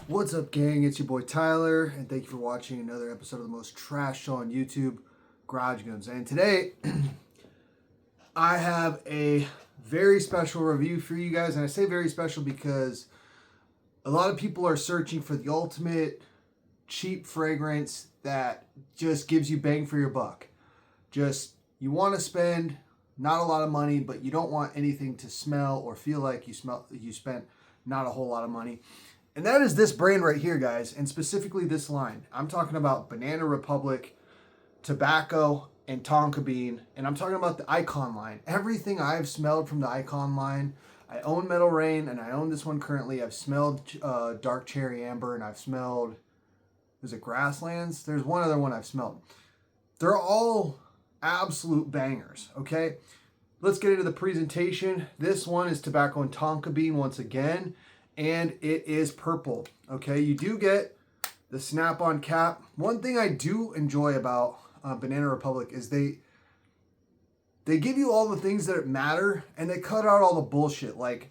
What's up, gang? It's your boy Tyler, and thank you for watching another episode of the most trash show on YouTube, Garage Guns. And today, I have a very special review for you guys, and I say very special because a lot of people are searching for the ultimate cheap fragrance that just gives you bang for your buck. You want to spend not a lot of money, but you don't want anything to smell or feel like you spent not a whole lot of money. And that is this brand right here, guys, and specifically this line. I'm talking about Banana Republic, Tobacco, and Tonka Bean, and I'm talking about the Icon line. Everything I've smelled from the Icon line, I own Metal Rain, and I own this one currently. I've smelled Dark Cherry Amber, and I've smelled, is it Grasslands? There's one other one I've smelled. They're all absolute bangers, okay? Let's get into the presentation. This one is Tobacco and Tonka Bean once again, and it is purple, okay? You do get the snap-on cap. One thing I do enjoy about Banana Republic is they give you all the things that matter, and they cut out all the bullshit. Like,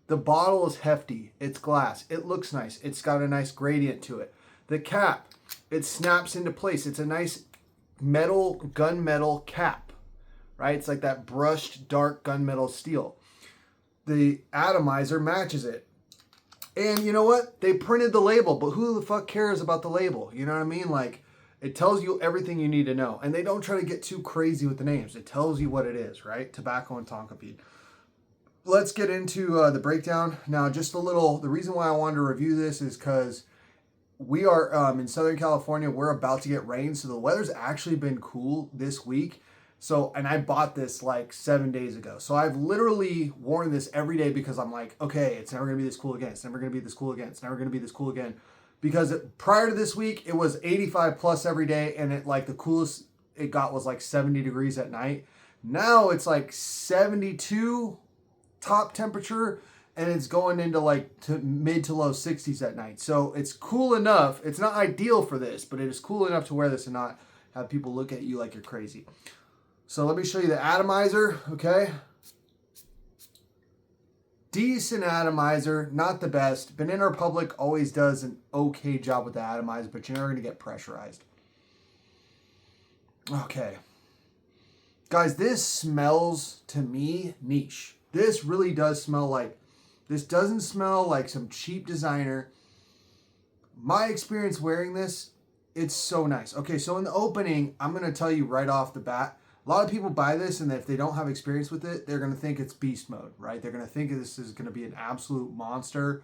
the bottle is hefty. It's glass. It looks nice. It's got a nice gradient to it. The cap, it snaps into place. It's a nice metal, gunmetal cap, right? It's like that brushed, dark gunmetal steel. The atomizer matches it. And you know what? They printed the label, but who the fuck cares about the label? You know what I mean? Like, it tells you everything you need to know. And they don't try to get too crazy with the names. It tells you what it is, right? Tobacco and Tonka Bean. Let's get into the breakdown. Now, just a little, the reason why I wanted to review this is because we are in Southern California. We're about to get rain. So the weather's actually been cool this week. So, and I bought this like 7 days ago. So I've literally worn this every day because I'm like, okay, it's never going to be this cool again. It's never going to be this cool again. It's never going to be this cool again. Because prior to this week, it was 85 plus every day. And it like the coolest it got was like 70 degrees at night. Now it's like 72 top temperature. And it's going into like mid to low 60s at night. So it's cool enough. It's not ideal for this, but it is cool enough to wear this and not have people look at you like you're crazy. So let me show you the atomizer, okay? Decent atomizer, not the best. Banana Republic always does an okay job with the atomizer, but you're never gonna get pressurized. Okay. Guys, this smells, to me, niche. This really does smell like, this doesn't smell like some cheap designer. My experience wearing this, it's so nice. Okay, so in the opening, I'm gonna tell you right off the bat, a lot of people buy this, and if they don't have experience with it, they're going to think it's beast mode, right? They're going to think this is going to be an absolute monster,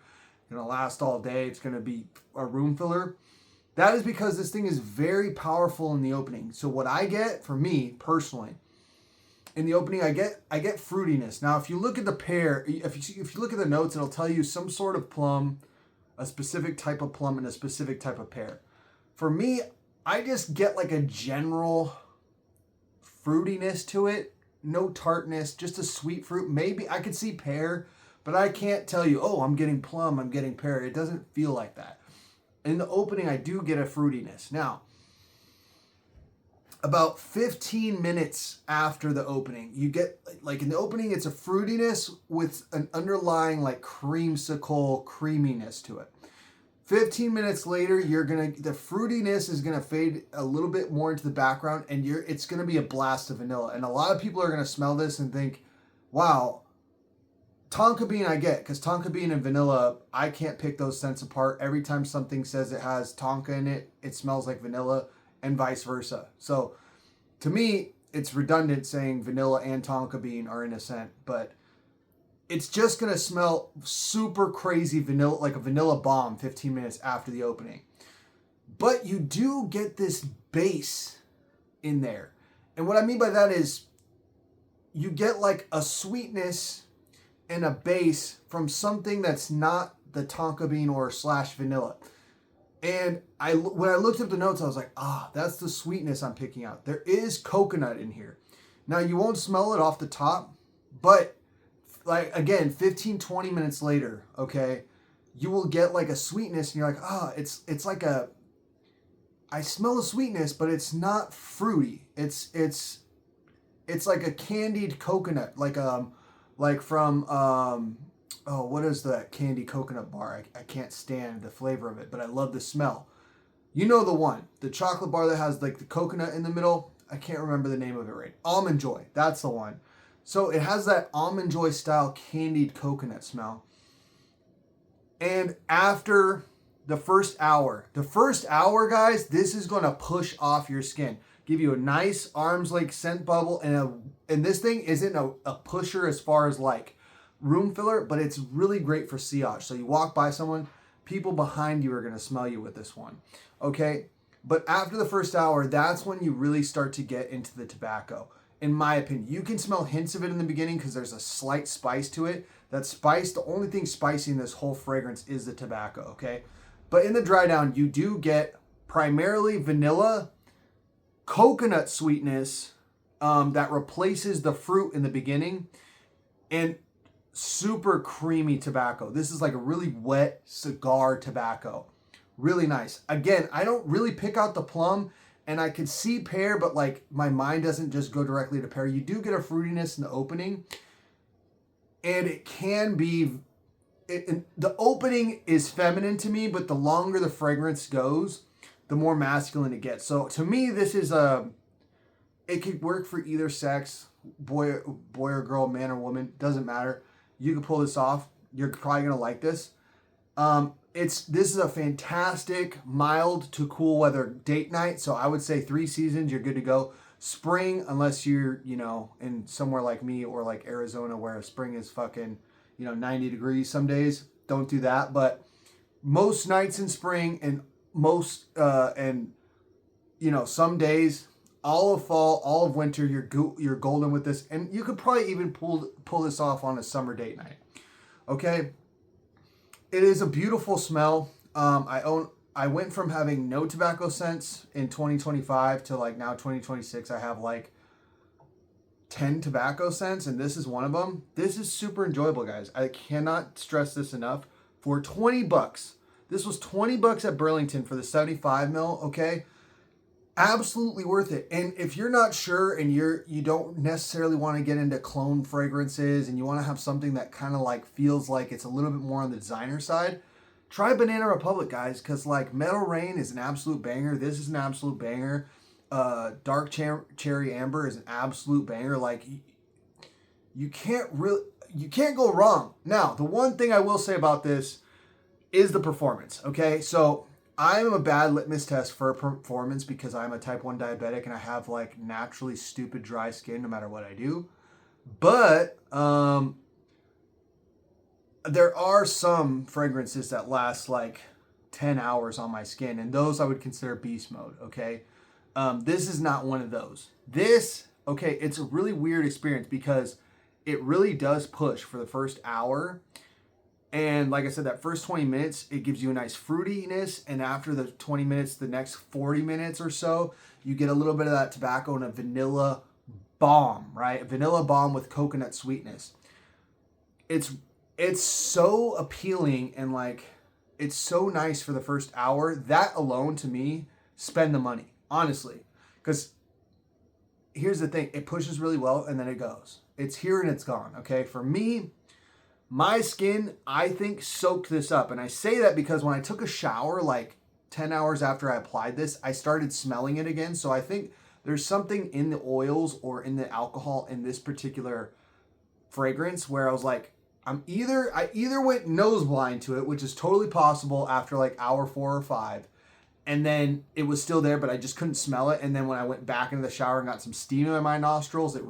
going to last all day. It's going to be a room filler. That is because this thing is very powerful in the opening. So what I get, for me personally, in the opening, I get fruitiness. Now, if you look at the pear, if you look at the notes, it'll tell you some sort of plum, a specific type of plum, and a specific type of pear. For me, I just get like a general fruitiness to it, no tartness, just a sweet fruit. Maybe I could see pear, but I can't tell you, oh, I'm getting plum, I'm getting pear. It doesn't feel like that. In the opening, I do get a fruitiness. Now, about 15 minutes after the opening, you get, like in the opening, it's a fruitiness with an underlying like creamsicle creaminess to it. 15 minutes later, the fruitiness is gonna fade a little bit more into the background, and it's gonna be a blast of vanilla. And a lot of people are gonna smell this and think, wow, Tonka Bean I get, because Tonka Bean and vanilla, I can't pick those scents apart. Every time something says it has Tonka in it, it smells like vanilla, and vice versa. So to me, it's redundant saying vanilla and Tonka Bean are in a scent, but it's just going to smell super crazy vanilla, like a vanilla bomb 15 minutes after the opening. But you do get this base in there. And what I mean by that is you get like a sweetness and a base from something that's not the Tonka Bean or / vanilla. And when I looked up the notes, I was like, that's the sweetness I'm picking out. There is coconut in here. Now, you won't smell it off the top, but like, again, 15, 20 minutes later, okay, you will get like a sweetness, and you're like, it's like I smell the sweetness, but it's not fruity. It's like a candied coconut, like from oh, what is that candy coconut bar? I can't stand the flavor of it, but I love the smell. You know the one, the chocolate bar that has like the coconut in the middle. I can't remember the name of it right. Almond Joy, that's the one. So it has that Almond Joy style candied coconut smell. And after the first hour, guys, this is going to push off your skin. Give you a nice arm's length scent bubble, and this thing isn't a pusher as far as like room filler, but it's really great for sillage. So you walk by someone, people behind you are going to smell you with this one. Okay? But after the first hour, that's when you really start to get into the tobacco. In my opinion, you can smell hints of it in the beginning because there's a slight spice to it. That spice, the only thing spicing this whole fragrance is the tobacco, okay? But in the dry down, you do get primarily vanilla, coconut sweetness that replaces the fruit in the beginning, and super creamy tobacco. This is like a really wet cigar tobacco. Really nice. Again, I don't really pick out the plum, and I can see pear, but like my mind doesn't just go directly to pear. You do get a fruitiness in the opening, and it can be, the opening is feminine to me, but the longer the fragrance goes, the more masculine it gets. So to me, this is it could work for either sex, boy or girl, man or woman, doesn't matter. You can pull this off. You're probably gonna like this. This is a fantastic mild to cool weather date night. So I would say 3 seasons, you're good to go. Spring, unless you're, in somewhere like me or like Arizona where spring is fucking, 90 degrees some days. Don't do that. But most nights in spring and some days, all of fall, all of winter, you're golden with this. And you could probably even pull this off on a summer date night. Okay? It is a beautiful smell. I went from having no tobacco scents in 2025 to like now 2026. I have like 10 tobacco scents, and this is one of them. This is super enjoyable, guys. I cannot stress this enough. For $20, this was $20 at Burlington for the 75 mil. Okay, absolutely worth it. And if you're not sure and you don't necessarily want to get into clone fragrances and you want to have something that kind of like feels like it's a little bit more on the designer side, try Banana Republic, guys, because like Metal Rain is an absolute banger. This is an absolute banger. Dark Cherry Amber is an absolute banger. Like you can't go wrong. Now, the one thing I will say about this is the performance. Okay, so I'm a bad litmus test for performance because I'm a type 1 diabetic and I have like naturally stupid dry skin no matter what I do. But there are some fragrances that last like 10 hours on my skin, and those I would consider beast mode, okay? This is not one of those. This, okay, it's a really weird experience because it really does push for the first hour. And like I said, that first 20 minutes, it gives you a nice fruitiness. And after the 20 minutes, the next 40 minutes or so, you get a little bit of that tobacco and a vanilla bomb, right? A vanilla bomb with coconut sweetness. It's so appealing and like, it's so nice for the first hour. That alone, to me, spend the money, honestly. Because here's the thing, it pushes really well and then it goes. It's here and it's gone, okay? For me, my skin, I think, soaked this up. And I say that because when I took a shower, like 10 hours after I applied this, I started smelling it again. So I think there's something in the oils or in the alcohol in this particular fragrance where I was like, I either went nose blind to it, which is totally possible after like hour 4 or 5. And then it was still there, but I just couldn't smell it. And then when I went back into the shower and got some steam in my nostrils, it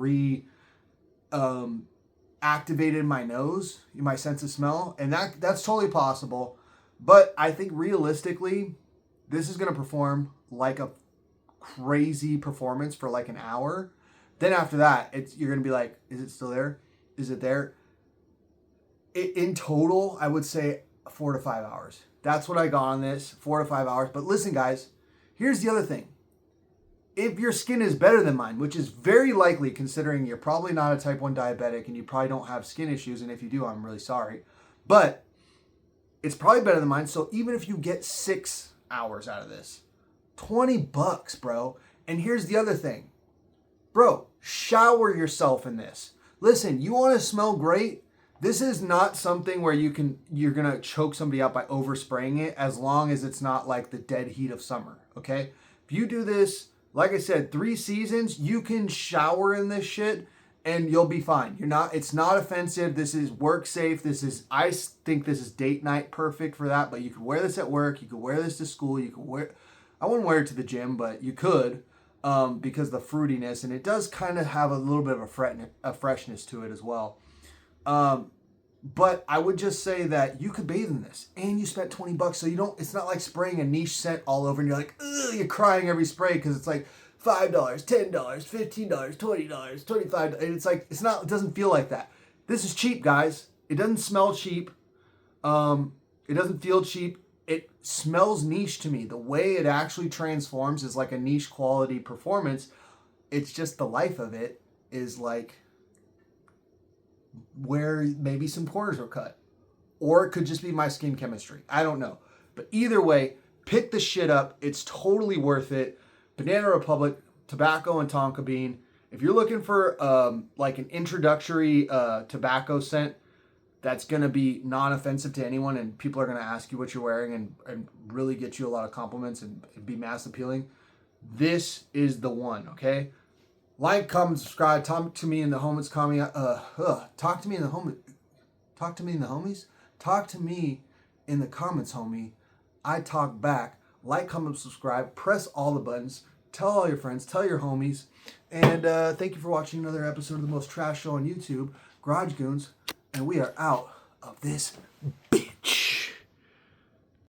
activated my nose, my sense of smell, and that's totally possible. But I think realistically, this is going to perform like a crazy performance for like an hour. Then after that, you're going to be like, is it still there? Is it there? In total, I would say 4 to 5 hours. That's what I got on this, 4 to 5 hours. But listen, guys, here's the other thing. If your skin is better than mine, which is very likely considering you're probably not a type 1 diabetic and you probably don't have skin issues, and if you do, I'm really sorry. But it's probably better than mine, so even if you get 6 hours out of this, $20, bro. And here's the other thing. Bro, shower yourself in this. Listen, you want to smell great? This is not something where you're gonna choke somebody out by overspraying it, as long as it's not like the dead heat of summer. Okay, if you do this, like I said, 3 seasons, you can shower in this shit and you'll be fine. It's not offensive. This is work safe. I think this is date night perfect for that. But you could wear this at work. You could wear this to school. I wouldn't wear it to the gym, but you could, because of the fruitiness, and it does kind of have a little bit of a freshness to it as well. But I would just say that you could bathe in this, and you spent $20, so it's not like spraying a niche scent all over, and you're like, ugh, you're crying every spray, because it's like $5, $10, $15, $20, $25, and it's like, it doesn't feel like that. This is cheap, guys. It doesn't smell cheap. It doesn't feel cheap. It smells niche to me. The way it actually transforms is like a niche quality performance. It's just the life of it is like where maybe some corners were cut. Or it could just be my skin chemistry. I don't know. But either way, pick the shit up. It's totally worth it. Banana Republic, tobacco and tonka bean. If you're looking for like an introductory tobacco scent that's going to be non-offensive to anyone, and people are going to ask you what you're wearing and really get you a lot of compliments and be mass appealing, this is the one, okay? Like, comment, subscribe, talk to me in the homies, talk to me in the homies, talk to me in the homies, talk to me in the comments, homie. I talk back. Like, comment, subscribe, press all the buttons, tell all your friends, tell your homies, and thank you for watching another episode of the most trash show on YouTube, Garage Goons, and we are out of this bitch.